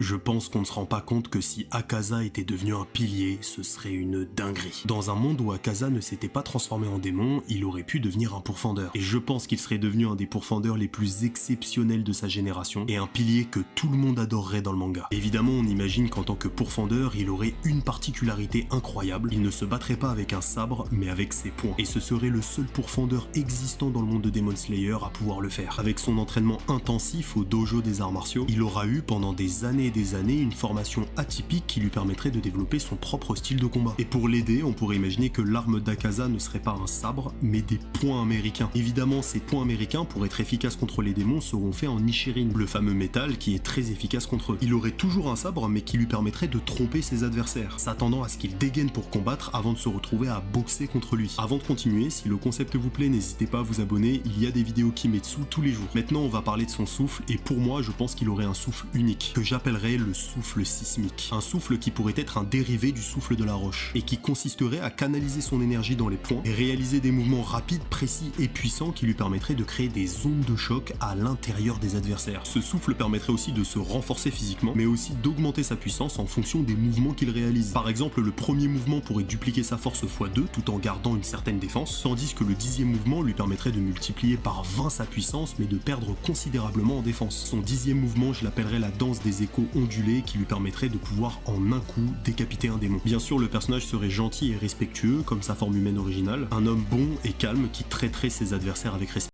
Je pense qu'on ne se rend pas compte que si Akaza était devenu un pilier, ce serait une dinguerie. Dans un monde où Akaza ne s'était pas transformé en démon, il aurait pu devenir un pourfendeur. Et je pense qu'il serait devenu un des pourfendeurs les plus exceptionnels de sa génération, et un pilier que tout le monde adorerait dans le manga. Évidemment, on imagine qu'en tant que pourfendeur, il aurait une particularité incroyable, il ne se battrait pas avec un sabre, mais avec ses poings. Et ce serait le seul pourfendeur existant dans le monde de Demon Slayer à pouvoir le faire. Avec son entraînement intensif au dojo des arts martiaux, il aura eu pendant des années une formation atypique qui lui permettrait de développer son propre style de combat. Et pour l'aider, on pourrait imaginer que l'arme d'Akaza ne serait pas un sabre, mais des poings américains. Évidemment, ces poings américains, pour être efficaces contre les démons, seront faits en Nichirin, le fameux métal qui est très efficace contre eux. Il aurait toujours un sabre, mais qui lui permettrait de tromper ses adversaires, s'attendant à ce qu'il dégaine pour combattre avant de se retrouver à boxer contre lui. Avant de continuer, si le concept vous plaît, n'hésitez pas à vous abonner, il y a des vidéos Kimetsu tous les jours. Maintenant, on va parler de son souffle, et pour moi, je pense qu'il aurait un souffle unique, que j'appellerais le souffle sismique. Un souffle qui pourrait être un dérivé du souffle de la roche, et qui consisterait à canaliser son énergie dans les poings, et réaliser des mouvements rapides, précis et puissants qui lui permettraient de créer des ondes de choc à l'intérieur des adversaires. Ce souffle permettrait aussi de se renforcer physiquement, mais aussi d'augmenter sa puissance en fonction des mouvements qu'il réalise. Par exemple, le premier mouvement pourrait dupliquer sa force x2 tout en gardant une certaine défense, tandis que le 10e mouvement lui permettrait de multiplier par 20 sa puissance, mais de perdre considérablement en défense. Son 10e mouvement, je l'appellerais la danse des échos ondulés, qui lui permettrait de pouvoir en un coup décapiter un démon. Bien sûr, le personnage serait gentil et respectueux, comme sa forme humaine originale, un homme bon et calme qui traiterait ses adversaires avec respect.